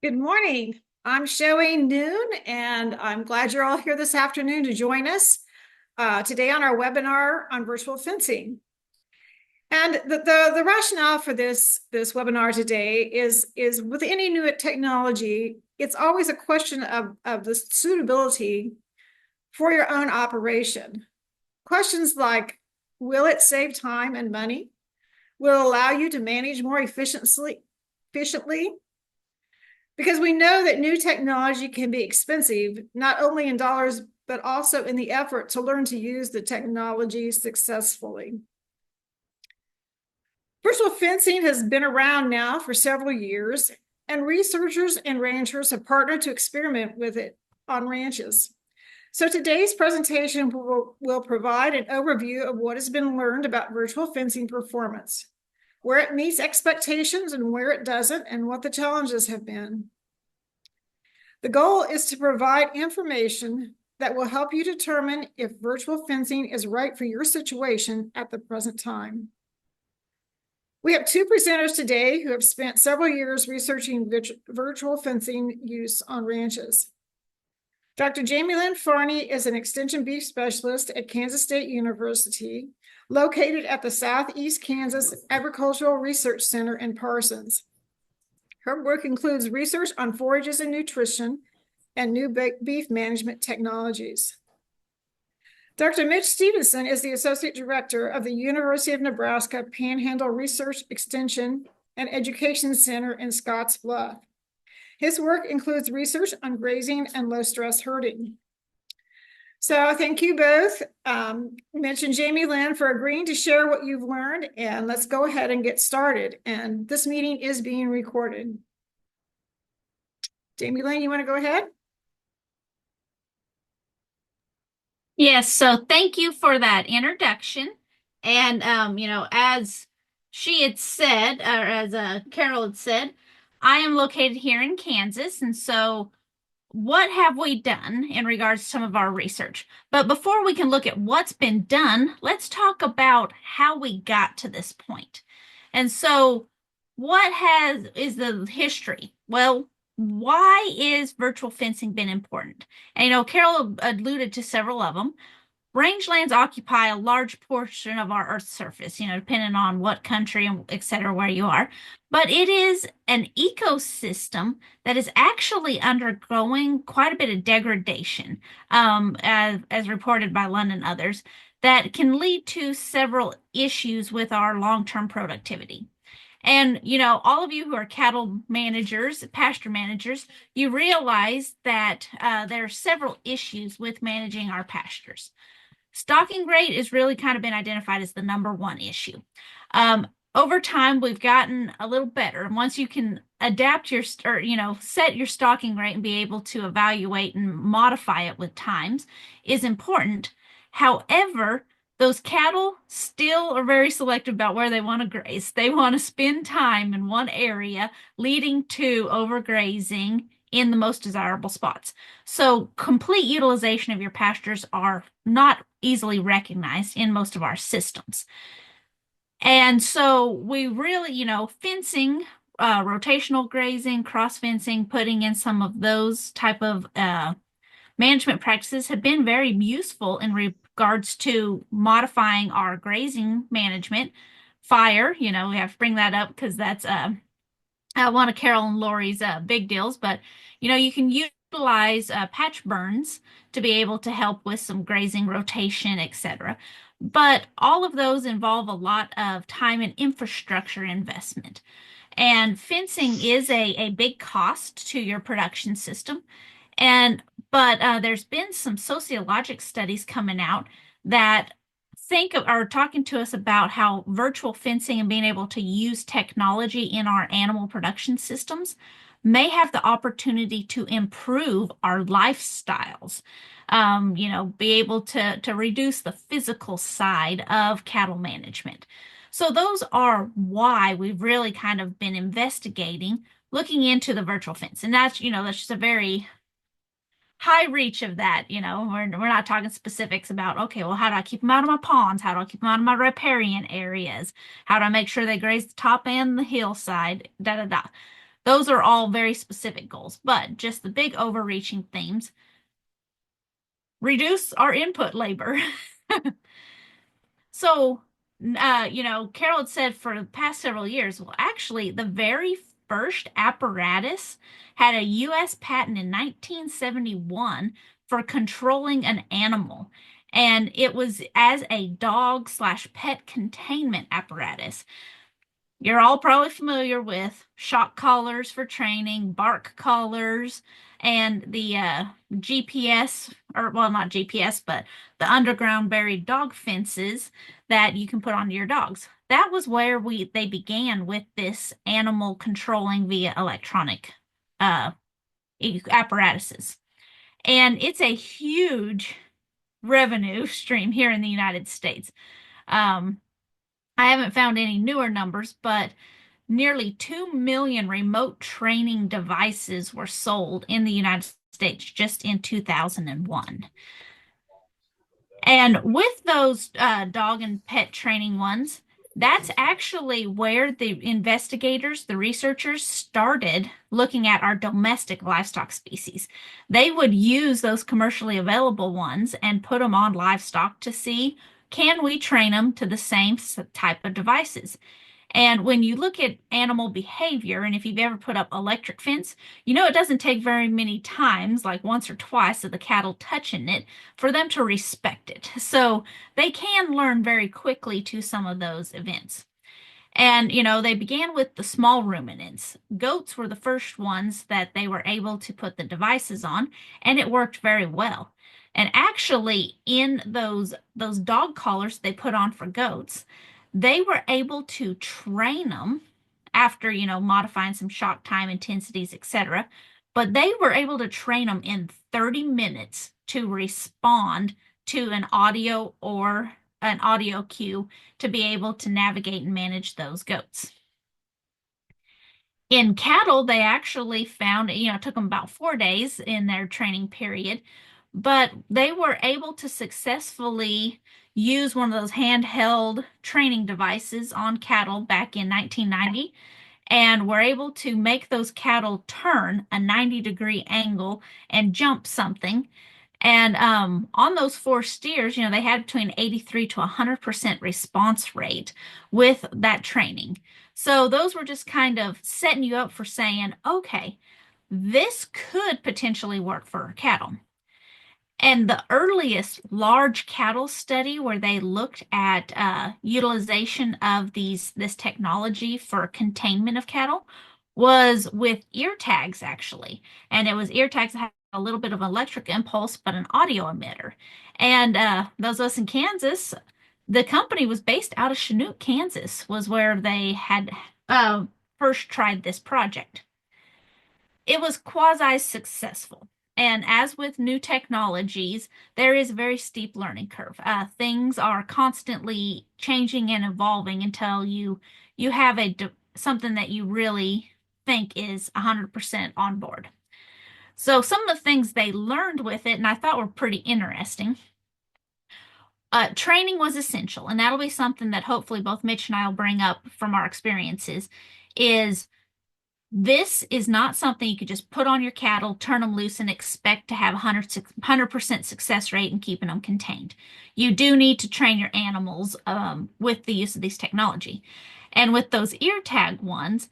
Good morning. I'm showing noon, and I'm glad you're all here this afternoon to join us today on our webinar on virtual fencing. And the rationale for this webinar today is with any new technology, it's always a question of the suitability for your own operation. Questions like, will it save time and money? Will it allow you to manage more efficiently? Because we know that new technology can be expensive, not only in dollars, but also in the effort to learn to use the technology successfully. Virtual fencing has been around now for several years, and researchers and ranchers have partnered to experiment with it on ranches. So today's presentation will provide an overview of what has been learned about virtual fencing performance, where it meets expectations and where it doesn't, and what the challenges have been. The goal is to provide information that will help you determine if virtual fencing is right for your situation at the present time. We have two presenters today who have spent several years researching virtual fencing use on ranches. Dr. Jamie Lynn Farney is an extension beef specialist at Kansas State University, located at the Southeast Kansas Agricultural Research Center in Parsons. Her work includes research on forages and nutrition and new beef management technologies. Dr. Mitch Stevenson is the Associate Director of the University of Nebraska Panhandle Research Extension and Education Center in Scotts Bluff. His work includes research on grazing and low-stress herding. So thank you both, Mitch and Jamie Lynn, for agreeing to share what you've learned, and let's go ahead and get started. And this meeting is being recorded. Jamie Lynn, you want to go ahead? Yes, so thank you for that introduction. And as she had said, or as Carol had said, I am located here in Kansas, and so what have we done in regards to some of our research? But before we can look at what's been done, let's talk about how we got to this point. And so is the history? Well, why is virtual fencing been important? And Carol alluded to several of them. Rangelands occupy a large portion of our Earth's surface, depending on what country and et cetera, where you are. But it is an ecosystem that is actually undergoing quite a bit of degradation, as reported by Lund and others, that can lead to several issues with our long-term productivity. And, all of you who are cattle managers, pasture managers, you realize that there are several issues with managing our pastures. Stocking rate has really kind of been identified as the number one issue. Over time, we've gotten a little better. And once you can adapt set your stocking rate and be able to evaluate and modify it with times is important. However, those cattle still are very selective about where they want to graze. They want to spend time in one area, leading to overgrazing in the most desirable spots. So complete utilization of your pastures are not easily recognized in most of our systems. And so we really, fencing, rotational grazing, cross fencing, putting in some of those type of management practices have been very useful in regards to modifying our grazing management. Fire, we have to bring that up because that's one of Carol and Lori's big deals, but you can utilize patch burns to be able to help with some grazing rotation, etc. But all of those involve a lot of time and infrastructure investment. And fencing is a big cost to your production system. But there's been some sociologic studies coming out that are talking to us about how virtual fencing and being able to use technology in our animal production systems may have the opportunity to improve our lifestyles. Be able to reduce the physical side of cattle management. So those are why we've really kind of been investigating, looking into the virtual fence. And that's just a very high reach of that. We're not talking specifics about, okay, well, how do I keep them out of my ponds? How do I keep them out of my riparian areas? How do I make sure they graze the top and the hillside? Da da da. Those are all very specific goals, but just the big overreaching themes: reduce our input labor. So, Carol had said for the past several years, well, actually, the very first apparatus had a U.S. patent in 1971 for controlling an animal. And it was as a dog slash pet containment apparatus. You're all probably familiar with shock collars for training, bark collars, and the GPS, or well, not GPS, but the underground buried dog fences that you can put onto your dogs. That was where they began with this animal controlling via electronic uh, apparatuses. And it's a huge revenue stream here in the United States. Um, I haven't found any newer numbers, but nearly 2 million remote training devices were sold in the United States just in 2001. And with those dog and pet training ones, that's actually where the investigators, the researchers started looking at our domestic livestock species. They would use those commercially available ones and put them on livestock to see, can we train them to the same type of devices? And when you look at animal behavior, and if you've ever put up electric fence, it doesn't take very many times, like once or twice of the cattle touching it, for them to respect it. So they can learn very quickly to some of those events. And, they began with the small ruminants. Goats were the first ones that they were able to put the devices on, and it worked very well. And actually, in those dog collars they put on for goats, they were able to train them after, modifying some shock time intensities, etc. But they were able to train them in 30 minutes to respond to an audio or an audio cue to be able to navigate and manage those goats. In cattle, they actually found, it took them about 4 days in their training period, but they were able to successfully use one of those handheld training devices on cattle back in 1990 and were able to make those cattle turn a 90-degree angle and jump something. And on those four steers, they had between 83 to 100% response rate with that training. So those were just kind of setting you up for saying, okay, this could potentially work for cattle. And the earliest large cattle study where they looked at utilization of this technology for containment of cattle was with ear tags, actually. And it was ear tags that had a little bit of electric impulse, but an audio emitter. And those of us in Kansas, the company was based out of Chinook, Kansas, was where they had first tried this project. It was quasi successful. And as with new technologies, there is a very steep learning curve. Things are constantly changing and evolving until you have something that you really think is 100% on board. So some of the things they learned with it, and I thought were pretty interesting. Training was essential, and that'll be something that hopefully both Mitch and I will bring up from our experiences, is this is not something you could just put on your cattle, turn them loose, and expect to have 100% success rate in keeping them contained. You do need to train your animals with the use of these technology. And with those ear tag ones,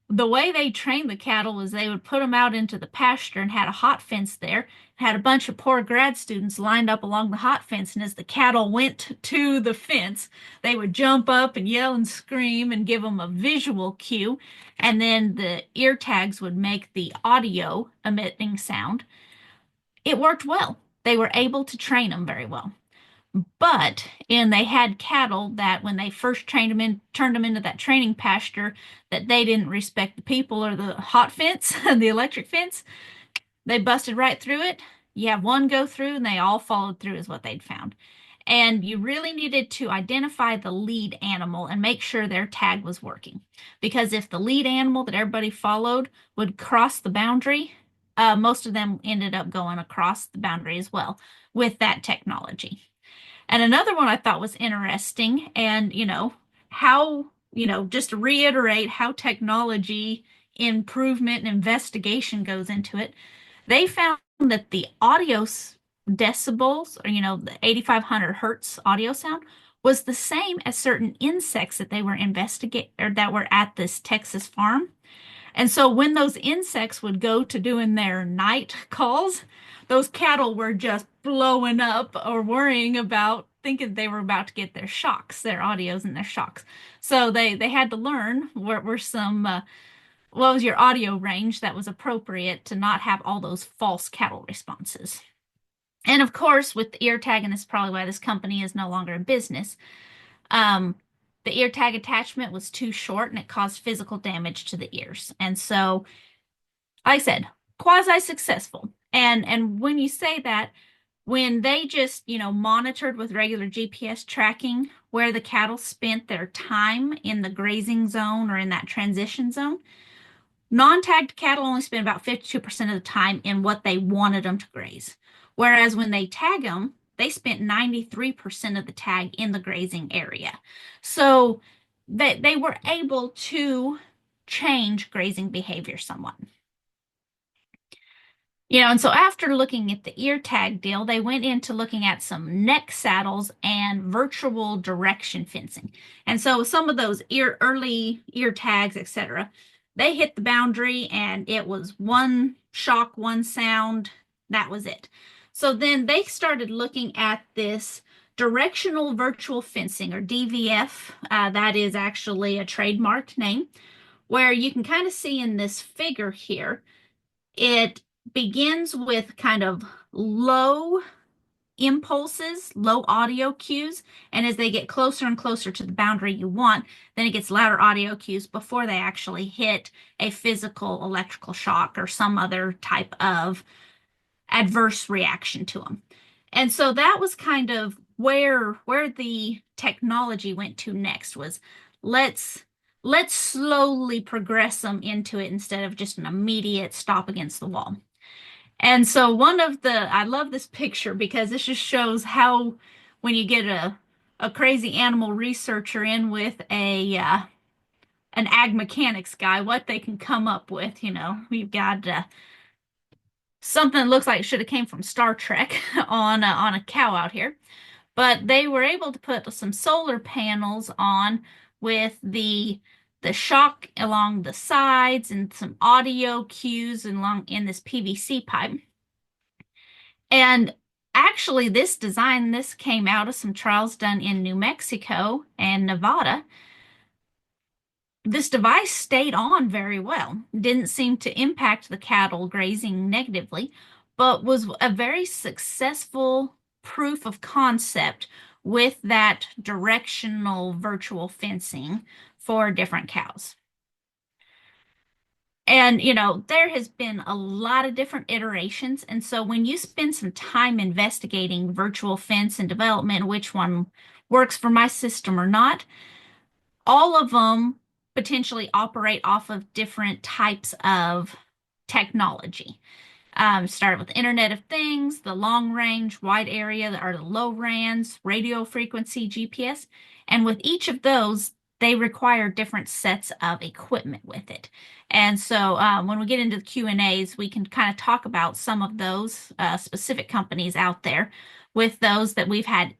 the way they trained the cattle was they would put them out into the pasture and had a hot fence there, had a bunch of poor grad students lined up along the hot fence. And as the cattle went to the fence, they would jump up and yell and scream and give them a visual cue. And then the ear tags would make the audio emitting sound. It worked well. They were able to train them very well. And they had cattle that when they first turned them into that training pasture, that they didn't respect the people or the hot fence, the electric fence. They busted right through it. You have one go through, and they all followed through, is what they'd found. And you really needed to identify the lead animal and make sure their tag was working. Because if the lead animal that everybody followed would cross the boundary, most of them ended up going across the boundary as well with that technology. And another one I thought was interesting, and how, just to reiterate how technology improvement and investigation goes into it. They found that the audio decibels, or the 8,500 hertz audio sound, was the same as certain insects that they were investigate or that were at this Texas farm. And so when those insects would go to doing their night calls, those cattle were just blowing up or worrying about thinking they were about to get their shocks, their audios and their shocks. So they had to learn what were some what was your audio range that was appropriate to not have all those false cattle responses. And of course, with the ear tag, and this is probably why this company is no longer in business, um, the ear tag attachment was too short and it caused physical damage to the ears. And so, like I said, quasi successful. And when you say that, when they just, monitored with regular GPS tracking where the cattle spent their time in the grazing zone or in that transition zone, non-tagged cattle only spend about 52% of the time in what they wanted them to graze. Whereas when they tag them, they spent 93% of the tag in the grazing area. So they were able to change grazing behavior somewhat. And so after looking at the ear tag deal, they went into looking at some neck saddles and virtual direction fencing. And so some of those early ear tags, etc., they hit the boundary and it was one shock, one sound. That was it. So then they started looking at this directional virtual fencing, or DVF. That is actually a trademarked name, where you can kind of see in this figure here, it begins with kind of low impulses, low audio cues, and as they get closer and closer to the boundary you want, then it gets louder audio cues before they actually hit a physical electrical shock or some other type of adverse reaction to them. And so that was kind of where the technology went to next, was let's let's slowly progress them into it instead of just an immediate stop against the wall. And so I love this picture because this just shows how when you get a crazy animal researcher in with an ag mechanics guy, what they can come up with. We've got something that looks like it should have came from Star Trek on a cow out here, but they were able to put some solar panels on with the shock along the sides and some audio cues along in this PVC pipe. And actually, this came out of some trials done in New Mexico and Nevada. This device stayed on very well, didn't seem to impact the cattle grazing negatively, but was a very successful proof of concept with that directional virtual fencing for different cows. And, there has been a lot of different iterations. And so when you spend some time investigating virtual fence and development, which one works for my system or not, all of them potentially operate off of different types of technology. Started with Internet of Things, the long range, wide area, or the low RANs, radio frequency, GPS. And with each of those, they require different sets of equipment with it. And so when we get into the Q&As, we can kind of talk about some of those specific companies out there with those that we've had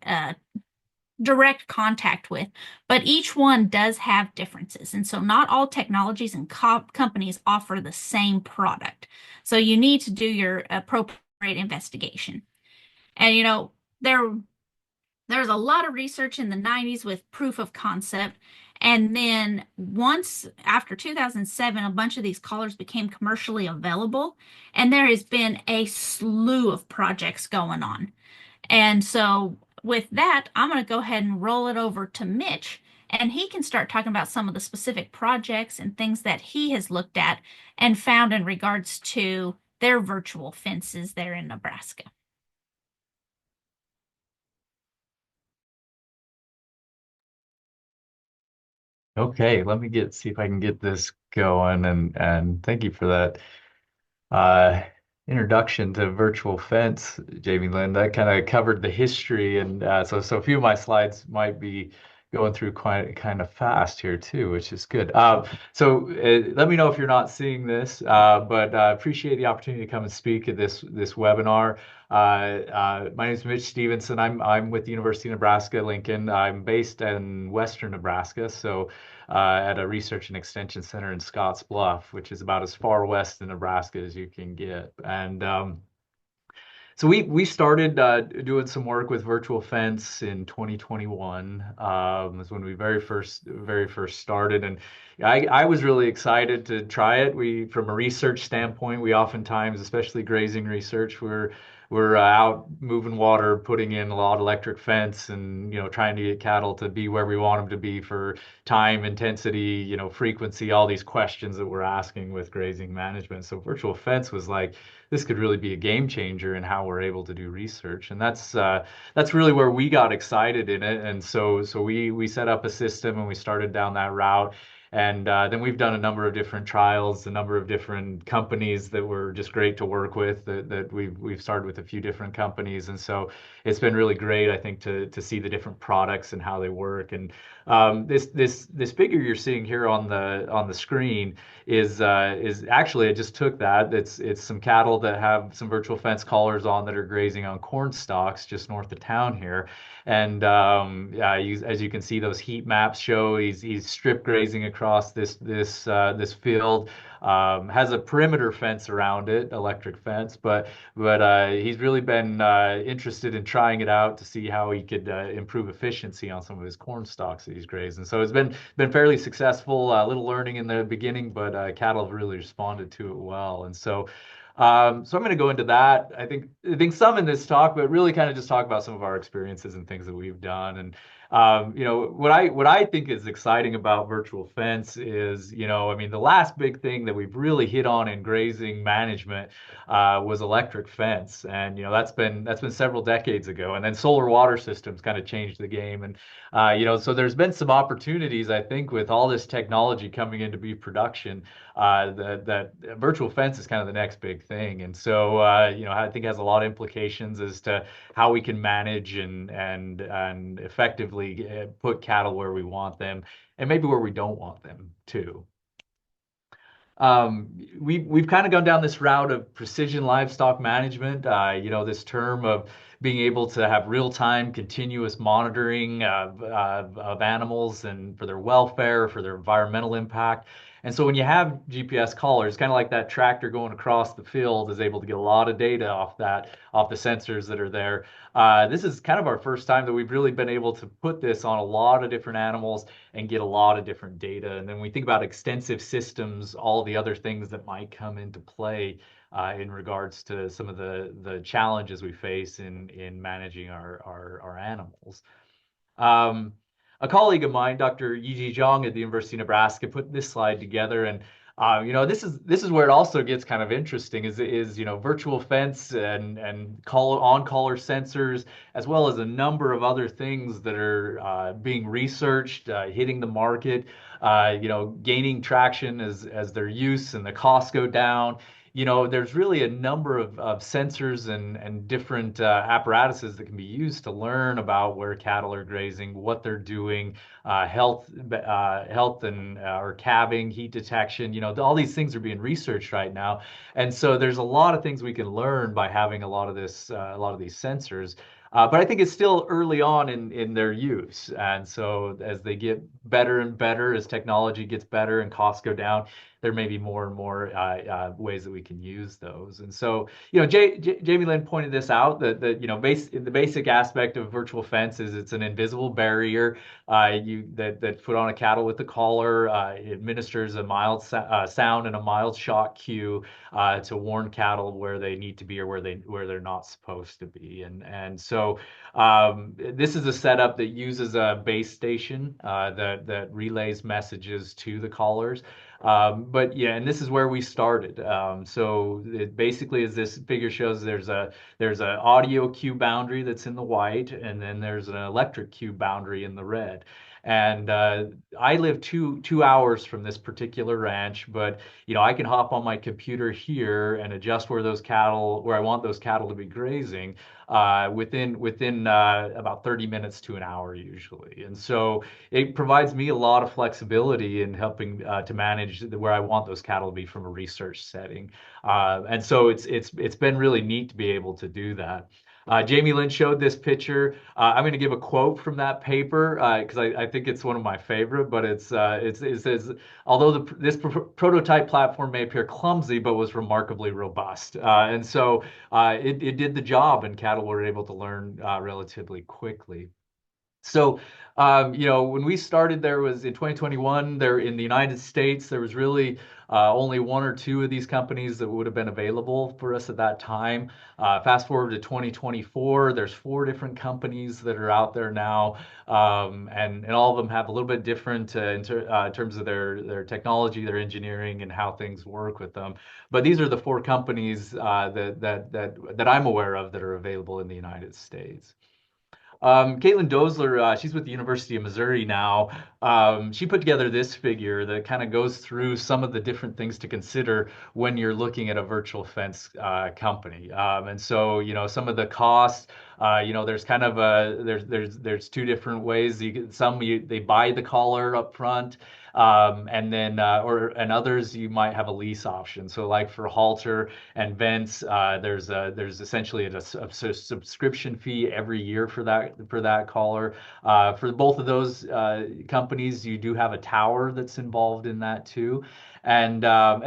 direct contact with, but each one does have differences. And so not all technologies and companies offer the same product. So you need to do your appropriate investigation. And there's a lot of research in the 90s with proof of concept. And then once after 2007, a bunch of these collars became commercially available, and there has been a slew of projects going on. And so with that, I'm going to go ahead and roll it over to Mitch, and he can start talking about some of the specific projects and things that he has looked at and found in regards to their virtual fences there in Nebraska. Okay, let me see if I can get this going, and thank you for that uh introduction to virtual fence, Jamie Lynn. That kind of covered the history, and so a few of my slides might be going through quite kind of fast here too, which is good. Let me know if you're not seeing this, but appreciate the opportunity to come and speak at this webinar. My name is Mitch Stevenson. I'm with the University of Nebraska Lincoln. I'm based in Western Nebraska, so at a research and extension center in Scotts Bluff, which is about as far west in Nebraska as you can get. And so we started doing some work with virtual fence in 2021. Was when we very first started, and I was really excited to try it. From a research standpoint, we oftentimes, especially grazing research, we're out moving water, putting in a lot of electric fence, and trying to get cattle to be where we want them to be for time, intensity, frequency, all these questions that we're asking with grazing management. So virtual fence was like, this could really be a game changer in how we're able to do research, and that's really where we got excited in it. And so we set up a system and we started down that route. And then we've done a number of different trials, a number of different companies that were just great to work with. That we've started with a few different companies, and so it's been really great, I think, to see the different products and how they work. And this figure you're seeing here on the screen is actually, I just took that. It's some cattle that have some virtual fence collars on that are grazing on corn stalks just north of town here. And as you can see, those heat maps show he's strip grazing across this field. Has a perimeter fence around it, electric fence, but he's really been interested in trying it out to see how he could improve efficiency on some of his corn stalks that he's grazing. So it's been fairly successful. A little learning in the beginning, but cattle have really responded to it well. And so I'm going to go into that. I think some in this talk, but really kind of just talk about some of our experiences and things that we've done. And what I think is exciting about virtual fence is, I mean, the last big thing that we've really hit on in grazing management was electric fence, and that's been several decades ago. And then solar water systems kind of changed the game, and so there's been some opportunities, I think, with all this technology coming into beef production. That virtual fence is kind of the next big thing, and so I think it has a lot of implications as to how we can manage and effectively put cattle where we want them, and maybe where we don't want them too. We've kind of gone down this route of precision livestock management. This term of being able to have real-time, continuous monitoring of animals and for their welfare, for their environmental impact. And so when you have GPS collars, kind of like that tractor going across the field is able to get a lot of data off the sensors that are there. This is kind of our first time that we've really been able to put this on a lot of different animals and get a lot of different data. And then when we think about extensive systems, all the other things that might come into play in regards to some of the challenges we face in managing our animals. Um, a colleague of mine, Dr. Yiji Zhang at the University of Nebraska, put this slide together, and this is where it also gets kind of interesting. Is virtual fence and on collar sensors, as well as a number of other things that are being researched, hitting the market, gaining traction as their use and the costs go down. There's really a number of sensors and different apparatuses that can be used to learn about where cattle are grazing, what they're doing, health and or calving, heat detection. All these things are being researched right now, and so there's a lot of things we can learn by having a lot of these sensors. But I think it's still early on in their use. And so as they get better and better, as technology gets better and costs go down, there may be more and more ways that we can use those. And so, Jamie Lynn pointed this out that the basic aspect of virtual fence is it's an invisible barrier that's put on a cattle with the collar. It administers a mild sound and a mild shock cue to warn cattle where they need to be or where they're not supposed to be. And so this is a setup that uses a base station that relays messages to the collars. But yeah, and this is where we started. So it basically, as this figure shows, there's a audio cue boundary that's in the white, and then there's an electric cue boundary in the red. And I live two hours from this particular ranch, but I can hop on my computer here and adjust where I want those cattle to be grazing within about 30 minutes to an hour usually. And so it provides me a lot of flexibility in helping to manage where I want those cattle to be from a research setting. And so it's been really neat to be able to do that. Jamie Lynn showed this picture. I'm going to give a quote from that paper because I think it's one of my favorite. But it says, although this prototype platform may appear clumsy, but was remarkably robust. And so it did the job, and cattle were able to learn relatively quickly. So, when we started, there was in 2021, there in the United States, there was really only one or two of these companies that would have been available for us at that time. Fast forward to 2024, there's four different companies that are out there now, and all of them have a little bit different in terms of their technology, their engineering, and how things work with them. But these are the four companies that I'm aware of that are available in the United States. Caitlin Dozler, she's with the University of Missouri now. She put together this figure that kind of goes through some of the different things to consider when you're looking at a virtual fence company. And so, some of the costs, there's kind of there's two different ways. They buy the collar up front. And then and others you might have a lease option. So like for halter and vents, there's essentially a subscription fee every year for that collar. For both of those companies, you do have a tower that's involved in that too, and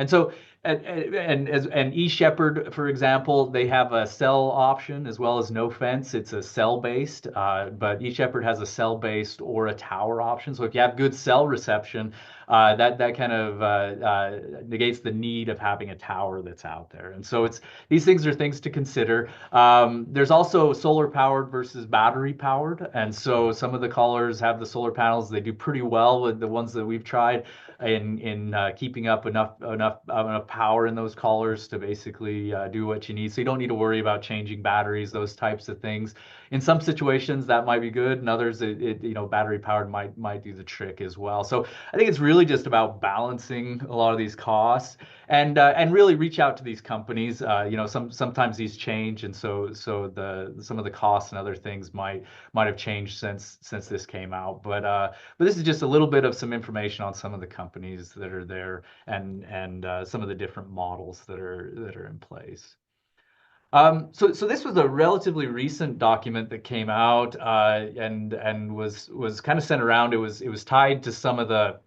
so. And eShepherd, for example, they have a cell option as well as no fence. It's a cell based, but eShepherd has a cell based or a tower option. So if you have good cell reception, that kind of negates the need of having a tower that's out there. And so these things are things to consider. There's also solar powered versus battery powered, and so some of the collars have the solar panels. They do pretty well with the ones that we've tried in keeping up enough power in those collars to basically do what you need. So you don't need to worry about changing batteries, those types of things. In some situations that might be good, and others battery powered might do the trick as well. So I think it's really just about balancing a lot of these costs and really reach out to these companies. Sometimes these change, and so some of the costs and other things might have changed since this came out. But this is just a little bit of some information on some of the companies that are there and some of the different models that are in place. So this was a relatively recent document that came out and was kind of sent around. It was tied to some of the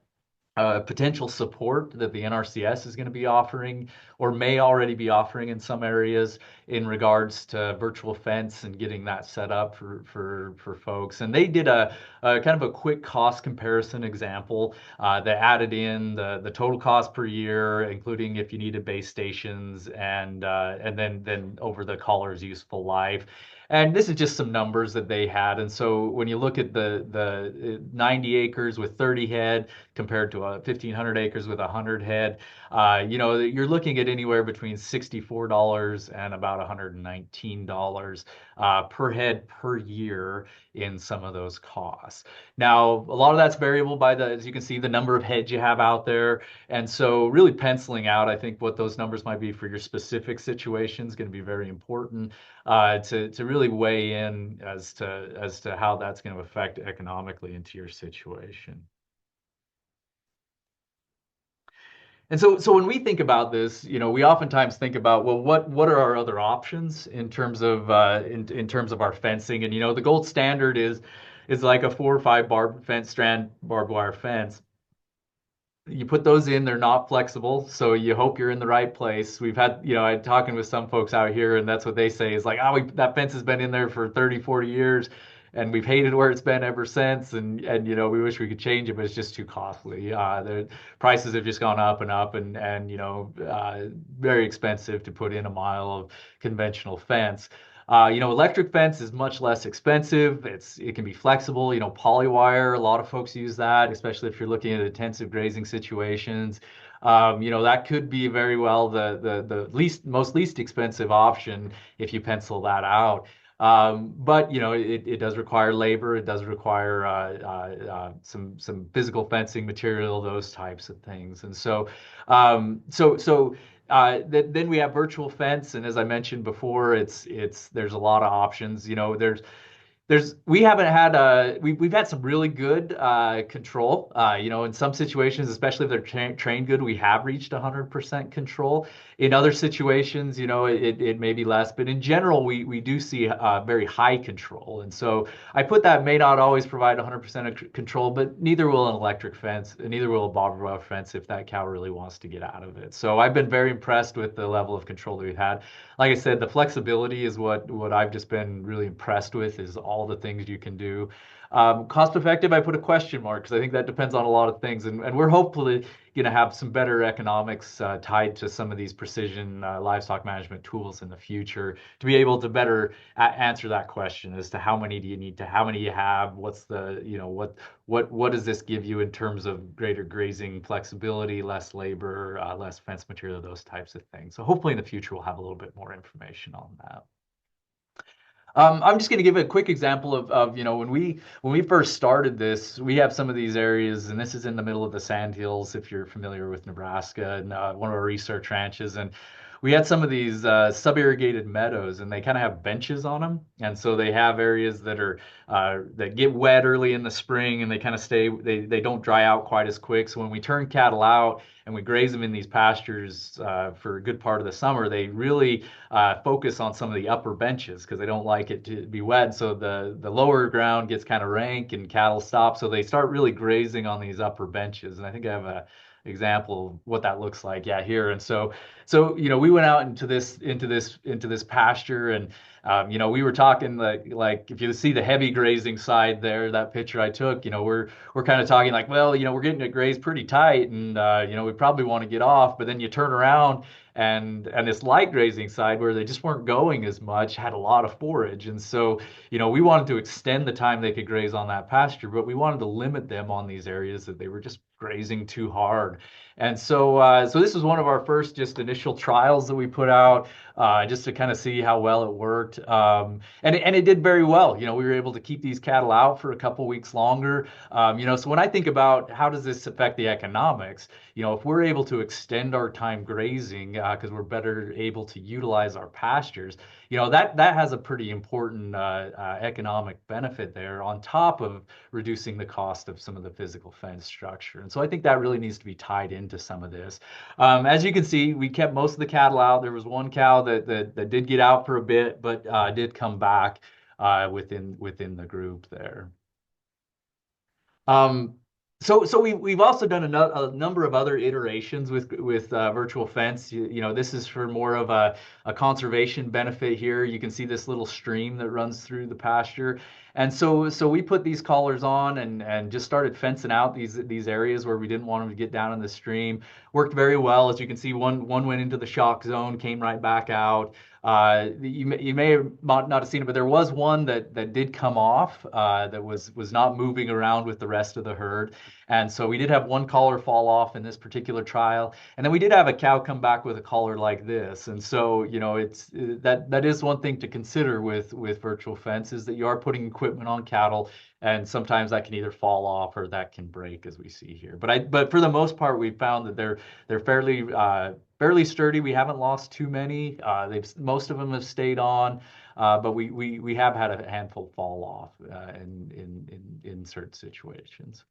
potential support that the NRCS is going to be offering or may already be offering in some areas in regards to virtual fence and getting that set up for folks. And they did a kind of a quick cost comparison example. They added in the total cost per year, including if you needed base stations and then over the collar's useful life. And this is just some numbers that they had. And so when you look at the 90 acres with 30 head compared to 1,500 acres with 100 head, you're looking at anywhere between $64 and about $119 per head per year in some of those costs. Now, a lot of that's variable by as you can see, the number of heads you have out there. And so really penciling out, I think, what those numbers might be for your specific situation is going to be very important to really weigh in as to how that's going to affect economically into your situation. And so when we think about this, we oftentimes think about, well, what are our other options in terms of in terms of our fencing? And the gold standard is like a 4 or 5 barbed wire fence. You put those in, they're not flexible, so you hope you're in the right place. We've had, I'm talking with some folks out here, and that's what they say is like, that fence has been in there for 30, 40 years, and we've hated where it's been ever since, and we wish we could change it, but it's just too costly. The prices have just gone up and up, and very expensive to put in a mile of conventional fence. Electric fence is much less expensive. It can be flexible. Polywire, a lot of folks use that, especially if you're looking at intensive grazing situations. That could be very well the least expensive option if you pencil that out. But it does require labor. It does require some physical fencing material, those types of things. And then we have virtual fence, and as I mentioned before, there's a lot of options. We haven't had we've had some really good control. In some situations, especially if they're trained good, we have reached 100% control. In other situations, it may be less, but in general, we do see very high control. And so I put that may not always provide 100% of control, but neither will an electric fence, and neither will a barbed wire fence if that cow really wants to get out of it. So I've been very impressed with the level of control that we've had. Like I said, the flexibility is what I've just been really impressed with, is all the things you can do. Cost effective, I put a question mark because I think that depends on a lot of things, and we're hopefully going to have some better economics tied to some of these precision livestock management tools in the future to be able to better answer that question as to how many do you need to, how many you have, what's the, what does this give you in terms of greater grazing flexibility, less labor, less fence material, those types of things. So hopefully in the future we'll have a little bit more information on that. I'm just going to give a quick example of when we first started this, we have some of these areas, and this is in the middle of the Sandhills, if you're familiar with Nebraska, and one of our research ranches, and we had some of these sub-irrigated meadows, and they kind of have benches on them, and so they have areas that get wet early in the spring, and they kind of they don't dry out quite as quick. So when we turn cattle out and we graze them in these pastures for a good part of the summer, they really focus on some of the upper benches because they don't like it to be wet. So the lower ground gets kind of rank and cattle stop. So they start really grazing on these upper benches. And I think I have a example of what that looks like, yeah, here. And we went out into this pasture, and we were talking like if you see the heavy grazing side there, that picture I took, we're kind of talking like, well, we're getting it grazed pretty tight, and we probably want to get off. But then you turn around, and this light grazing side where they just weren't going as much had a lot of forage. And so we wanted to extend the time they could graze on that pasture, but we wanted to limit them on these areas that they were just grazing too hard. And so this was one of our first just initial trials that we put out, just to kind of see how well it worked. And it did very well. We were able to keep these cattle out for a couple weeks longer. So when I think about how does this affect the economics, if we're able to extend our time grazing because we're better able to utilize our pastures, that has a pretty important economic benefit there on top of reducing the cost of some of the physical fence structure. And so I think that really needs to be tied into some of this. As you can see, we kept most of the cattle out. There was one cow that did get out for a bit, but did come back within the group there. Um, so we've also done a number of other iterations with virtual fence. This is for more of a conservation benefit here. You can see this little stream that runs through the pasture. And so we put these collars on and just started fencing out these areas where we didn't want them to get down in the stream. Worked very well. As you can see, one went into the shock zone, came right back out. You may not have seen it, but there was one that did come off that was not moving around with the rest of the herd. And so we did have one collar fall off in this particular trial. And then we did have a cow come back with a collar like this. And so, that is one thing to consider with virtual fence, is that you are putting equipment on cattle, and sometimes that can either fall off or that can break, as we see here. But for the most part, we've found that they're fairly sturdy. We haven't lost too many. Most of them have stayed on, but we have had a handful fall off in certain situations.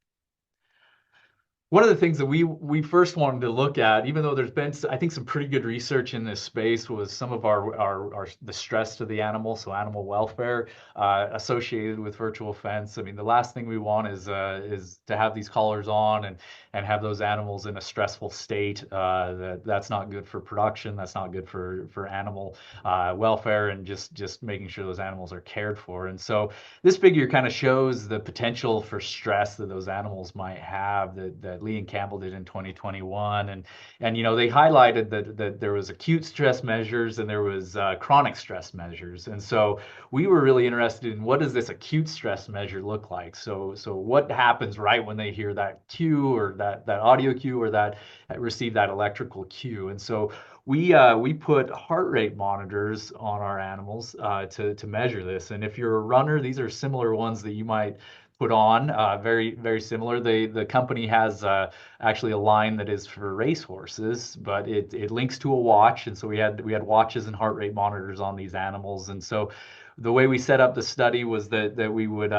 One of the things that we first wanted to look at, even though there's been, I think, some pretty good research in this space, was some of the stress to the animal, so animal welfare associated with virtual fence. I mean, the last thing we want is to have these collars on and have those animals in a stressful state. That's not good for production. That's not good for animal welfare, and just making sure those animals are cared for. And so this figure kind of shows the potential for stress that those animals might have that Lee and Campbell did in 2021, and they highlighted that there was acute stress measures and there was chronic stress measures, and so we were really interested in what does this acute stress measure look like. So what happens right when they hear that cue or that audio cue or that receive that electrical cue, and so we put heart rate monitors on our animals to measure this. And if you're a runner, these are similar ones that you might put on. Very very similar. The company has actually a line that is for race horses, but it links to a watch, and so we had watches and heart rate monitors on these animals. And so the way we set up the study was that we would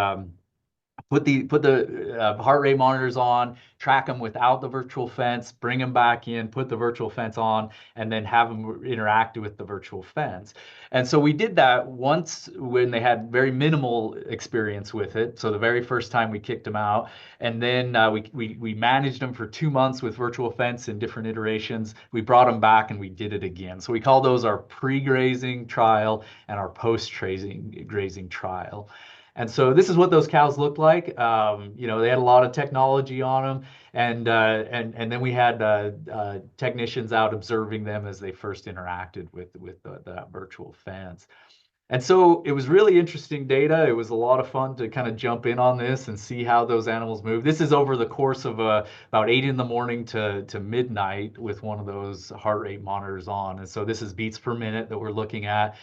put the heart rate monitors on, track them without the virtual fence, bring them back in, put the virtual fence on, and then have them interact with the virtual fence. And so we did that once when they had very minimal experience with it. So the very first time we kicked them out, and then we managed them for 2 months with virtual fence in different iterations. We brought them back and we did it again. So we call those our pre-grazing trial and our post-grazing trial. And so this is what those cows looked like. They had a lot of technology on them, and then we had technicians out observing them as they first interacted with that virtual fence. And so it was really interesting data. It was a lot of fun to kind of jump in on this and see how those animals move. This is over the course of about 8 in the morning to midnight with one of those heart rate monitors on. And so this is beats per minute that we're looking at.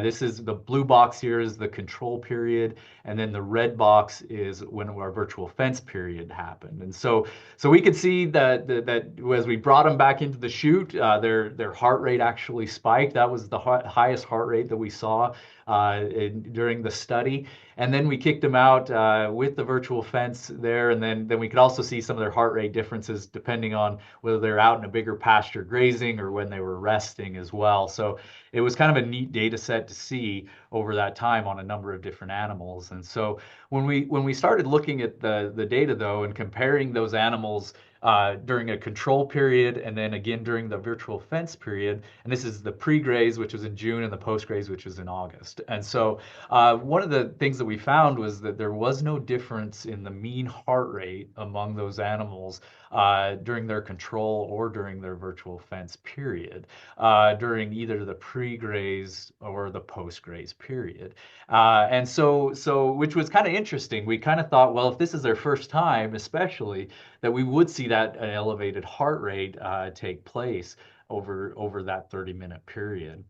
This is the blue box here is the control period, and then the red box is when our virtual fence period happened. And so we could see that as we brought them back into the chute, their heart rate actually spiked. That was the highest heart rate that we saw during the study. And then we kicked them out with the virtual fence there, and then we could also see some of their heart rate differences depending on whether they're out in a bigger pasture grazing or when they were resting as well. So it was kind of a neat data set to see over that time on a number of different animals. And so when we started looking at the data though and comparing those animals during a control period and then again during the virtual fence period, and this is the pre-graze, which was in June, and the post-graze, which was in August. And so one of the things that we found was that there was no difference in the mean heart rate among those animals during their control or during their virtual fence period, during either the pre-graze or the post-graze period. And so which was kind of interesting. We kind of thought, well, if this is their first time, especially, that we would see that an elevated heart rate take place over that 30-minute period.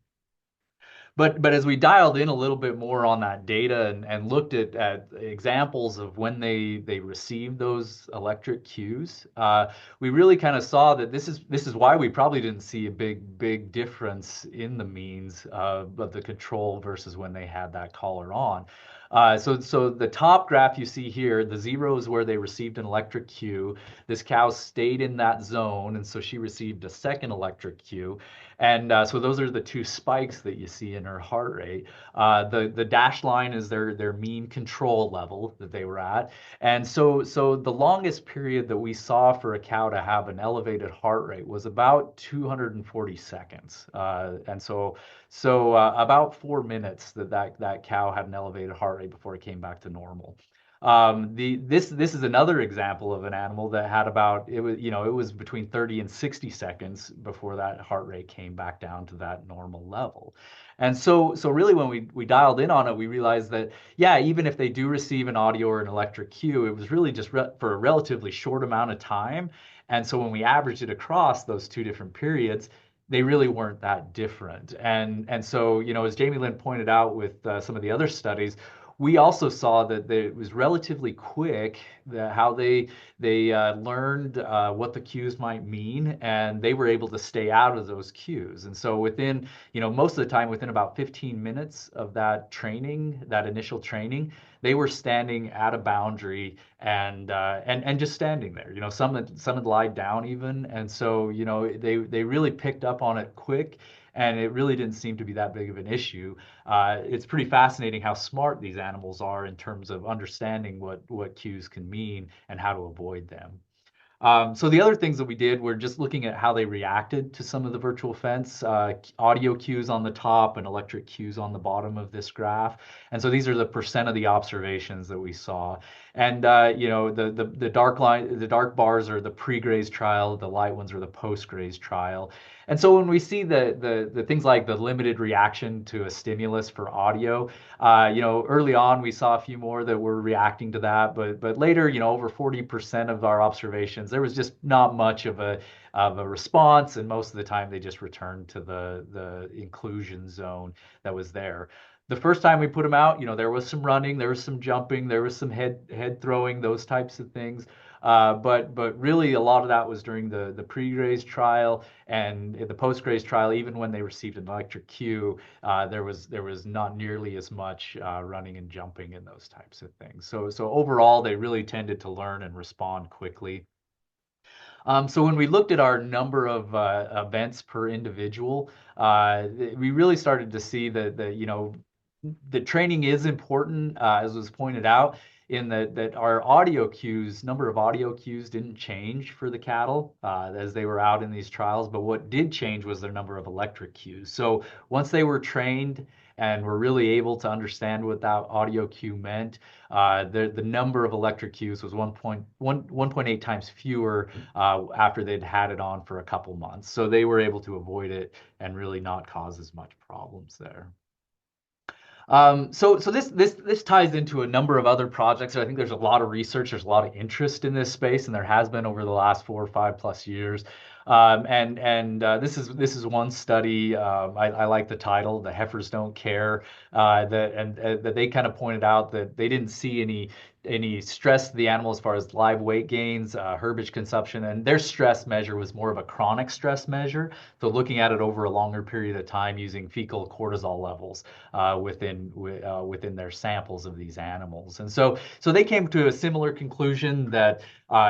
But as we dialed in a little bit more on that data and looked at examples of when they received those electric cues, we really kind of saw that this is why we probably didn't see a big difference in the means of the control versus when they had that collar on. So the top graph you see here, the 0 is where they received an electric cue. This cow stayed in that zone, and so she received a second electric cue. And so those are the two spikes that you see in her heart rate. The dashed line is their mean control level that they were at. And so the longest period that we saw for a cow to have an elevated heart rate was about 240 seconds. And so about 4 minutes that cow had an elevated heart rate before it came back to normal. This is another example of an animal that had it was between 30 and 60 seconds before that heart rate came back down to that normal level. And so really when we dialed in on it, we realized that, yeah, even if they do receive an audio or an electric cue, it was really just for a relatively short amount of time. And so when we averaged it across those two different periods, they really weren't that different. And so, as Jamie Lynn pointed out with some of the other studies, we also saw that it was relatively quick how they learned what the cues might mean, and they were able to stay out of those cues. And so within, most of the time, within about 15 minutes of that training, that initial training, they were standing at a boundary and just standing there. Some had lied down even, and so they really picked up on it quick. And it really didn't seem to be that big of an issue. It's pretty fascinating how smart these animals are in terms of understanding what cues can mean and how to avoid them. So the other things that we did were just looking at how they reacted to some of the virtual fence, audio cues on the top and electric cues on the bottom of this graph. And so these are the percent of the observations that we saw. And the dark line, the dark bars are the pre-graze trial, the light ones are the post-graze trial. And so when we see the things like the limited reaction to a stimulus for audio, early on we saw a few more that were reacting to that, but later, over 40% of our observations, there was just not much of a response, and most of the time they just returned to the inclusion zone that was there. The first time we put them out, there was some running, there was some jumping, there was some head throwing, those types of things. But really a lot of that was during the pre-graze trial and the post-graze trial. Even when they received an electric cue, there was not nearly as much running and jumping and those types of things. So overall, they really tended to learn and respond quickly. So when we looked at our number of events per individual, we really started to see that the training is important, as was pointed out, in that our audio cues, number of audio cues didn't change for the cattle as they were out in these trials, but what did change was their number of electric cues. So once they were trained and were really able to understand what that audio cue meant, the number of electric cues was 1.8 times fewer after they'd had it on for a couple months. So they were able to avoid it and really not cause as much problems there. So this ties into a number of other projects. I think there's a lot of research, there's a lot of interest in this space, and there has been over the last 4 or 5 plus years. And this is one study. I like the title, "The Heifers Don't Care," that they kind of pointed out that they didn't see any stress to the animal as far as live weight gains, herbage consumption, and their stress measure was more of a chronic stress measure. So looking at it over a longer period of time using fecal cortisol levels within their samples of these animals. And so they came to a similar conclusion that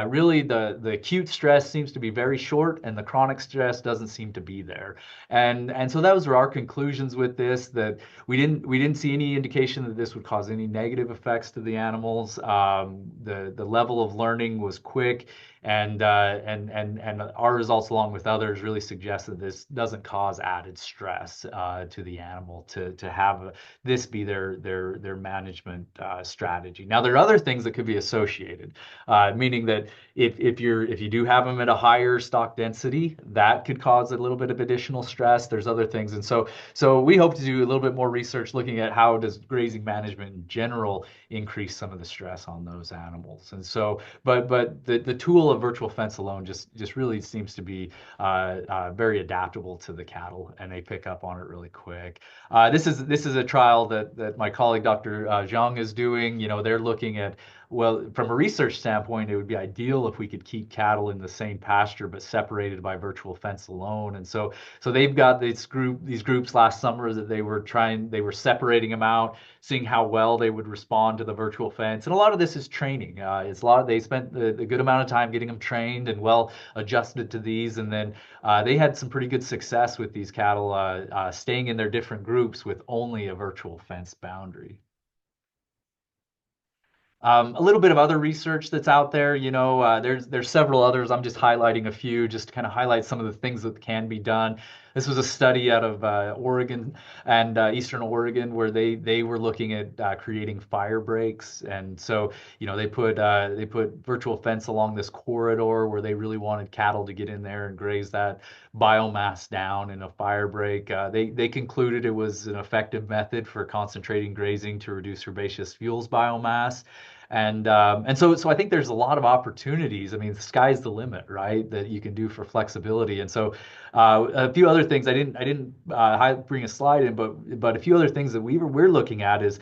really the acute stress seems to be very short and the chronic stress doesn't seem to be there. And so those were our conclusions with this, that we didn't see any indication that this would cause any negative effects to the animals. The level of learning was quick, and our results, along with others, really suggest that this doesn't cause added stress to the animal to have this be their management strategy. Now, there are other things that could be associated, meaning that if you do have them at a higher stock density, that could cause a little bit of additional stress. There's other things, and so we hope to do a little bit more research looking at how does grazing management in general increase some of the stress on those animals. And so, but the tool of virtual fence alone just really seems to be very adaptable to the cattle, and they pick up on it really quick. This is a trial that my colleague Dr. Zhang is doing. They're looking at, well, from a research standpoint, it would be ideal if we could keep cattle in the same pasture but separated by virtual fence alone. And so they've got these groups last summer that they were separating them out, seeing how well they would respond to the virtual fence. And a lot of this is training. They spent a good amount of time getting them trained and well adjusted to these, and then they had some pretty good success with these cattle staying in their different groups with only a virtual fence boundary. A little bit of other research that's out there, there's several others. I'm just highlighting a few just to kind of highlight some of the things that can be done. This was a study out of Oregon and Eastern Oregon where they were looking at creating fire breaks, and so they put virtual fence along this corridor where they really wanted cattle to get in there and graze that biomass down in a fire break. They concluded it was an effective method for concentrating grazing to reduce herbaceous fuels biomass. And so I think there's a lot of opportunities. I mean, the sky's the limit, right? That you can do for flexibility. And so a few other things I didn't bring a slide in, but a few other things that we're looking at is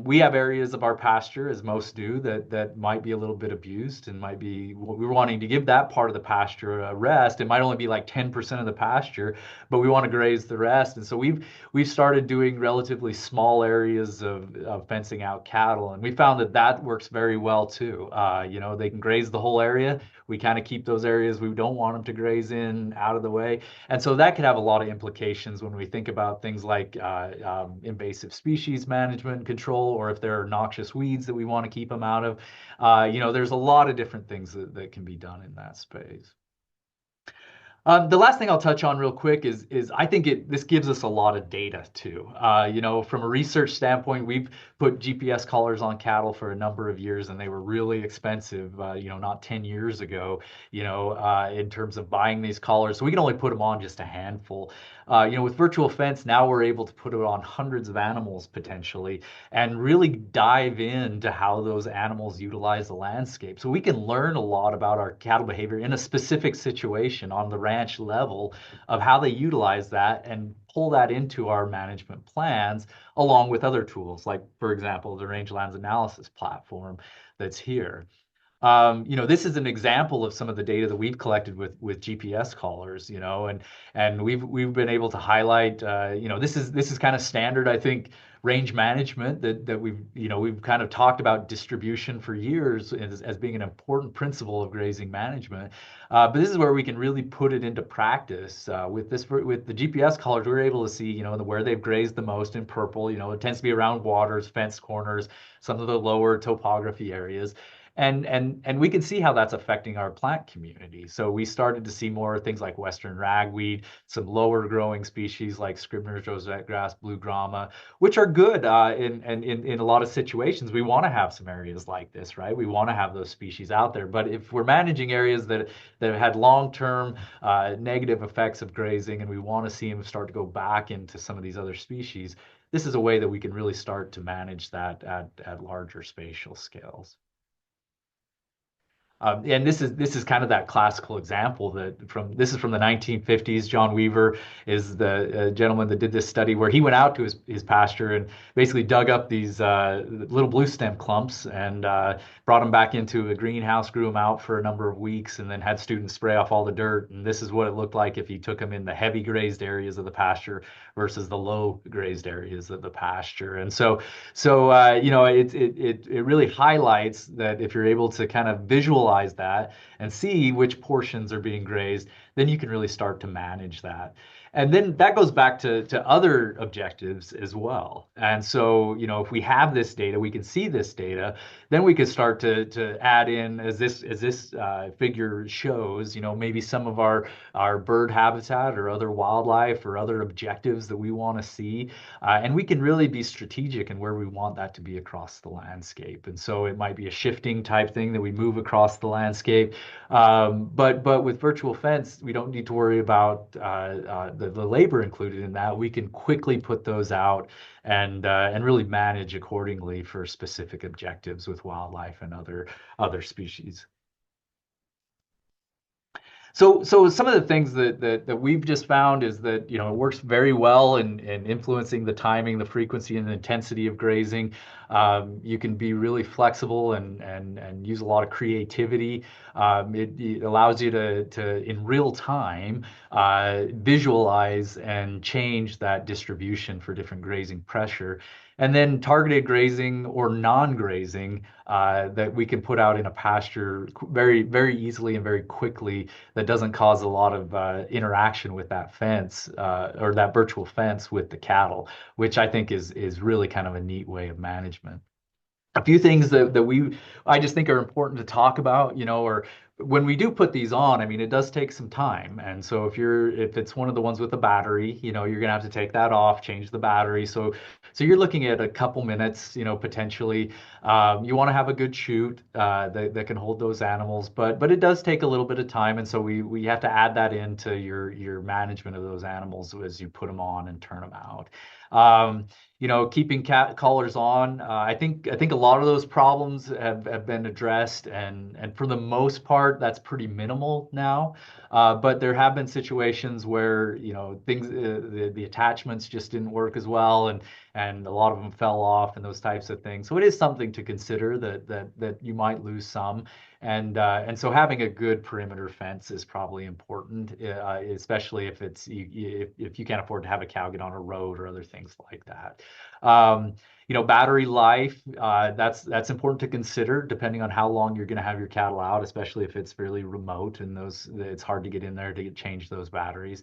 we have areas of our pasture, as most do, that might be a little bit abused and might be, we're wanting to give that part of the pasture a rest. It might only be like 10% of the pasture, but we want to graze the rest. And so we've started doing relatively small areas of fencing out cattle, and we found that works very well too. They can graze the whole area. We kind of keep those areas we don't want them to graze in out of the way. And so that could have a lot of implications when we think about things like invasive species management and control, or if there are noxious weeds that we want to keep them out of. There's a lot of different things that can be done in that space. The last thing I'll touch on real quick is I think this gives us a lot of data too. From a research standpoint, we've put GPS collars on cattle for a number of years, and they were really expensive. Not 10 years ago. In terms of buying these collars, so we can only put them on just a handful. With virtual fence, now we're able to put it on hundreds of animals potentially, and really dive into how those animals utilize the landscape. So we can learn a lot about our cattle behavior in a specific situation on the ranch level of how they utilize that and pull that into our management plans along with other tools, like, for example, the rangelands analysis platform that's here. This is an example of some of the data that we've collected with GPS collars, and we've been able to highlight, this is kind of standard, I think, range management that we've kind of talked about distribution for years as being an important principle of grazing management. But this is where we can really put it into practice. With the GPS collars, we're able to see, where they've grazed the most in purple. It tends to be around waters, fenced corners, some of the lower topography areas. And we can see how that's affecting our plant community. So we started to see more things like western ragweed, some lower growing species like Scribner's rosette grass, blue grama, which are good in a lot of situations. We want to have some areas like this, right? We want to have those species out there. But if we're managing areas that have had long-term negative effects of grazing, and we want to see them start to go back into some of these other species, this is a way that we can really start to manage that at larger spatial scales. And this is kind of that classical example this is from the 1950s. John Weaver is the gentleman that did this study where he went out to his pasture and basically dug up these little blue stem clumps and brought them back into a greenhouse, grew them out for a number of weeks, and then had students spray off all the dirt. And this is what it looked like if you took them in the heavy grazed areas of the pasture versus the low grazed areas of the pasture. And it really highlights that if you're able to kind of visualize that and see which portions are being grazed, then you can really start to manage that. And then that goes back to other objectives as well. And so, if we have this data, we can see this data, then we can start to add in, as this figure shows, maybe some of our bird habitat or other wildlife or other objectives that we want to see. And we can really be strategic in where we want that to be across the landscape. And so it might be a shifting type thing that we move across the landscape. But with virtual fence, we don't need to worry about the labor included in that. We can quickly put those out and really manage accordingly for specific objectives with wildlife and other species. So some of the things that we've just found is that it works very well in influencing the timing, the frequency, and the intensity of grazing. You can be really flexible and use a lot of creativity. It allows you to in real time visualize and change that distribution for different grazing pressure. And then targeted grazing or non-grazing that we can put out in a pasture very, very easily and very quickly, that doesn't cause a lot of interaction with that fence or that virtual fence with the cattle, which I think is really kind of a neat way of management. A few things that I just think are important to talk about, or when we do put these on, I mean, it does take some time. And so if it's one of the ones with the battery, you're gonna have to take that off, change the battery. So you're looking at a couple minutes, potentially. You want to have a good chute that can hold those animals, but it does take a little bit of time. And so we have to add that into your management of those animals as you put them on and turn them out. Keeping cat collars on, I think a lot of those problems have been addressed, and for the most part, that's pretty minimal now. But there have been situations where things the attachments just didn't work as well, and a lot of them fell off and those types of things. So it is something to consider that you might lose some. And so having a good perimeter fence is probably important, especially if if you can't afford to have a cow get on a road or other things like that. Um, battery life, that's important to consider depending on how long you're going to have your cattle out, especially if it's fairly remote and it's hard to get in there to change those batteries.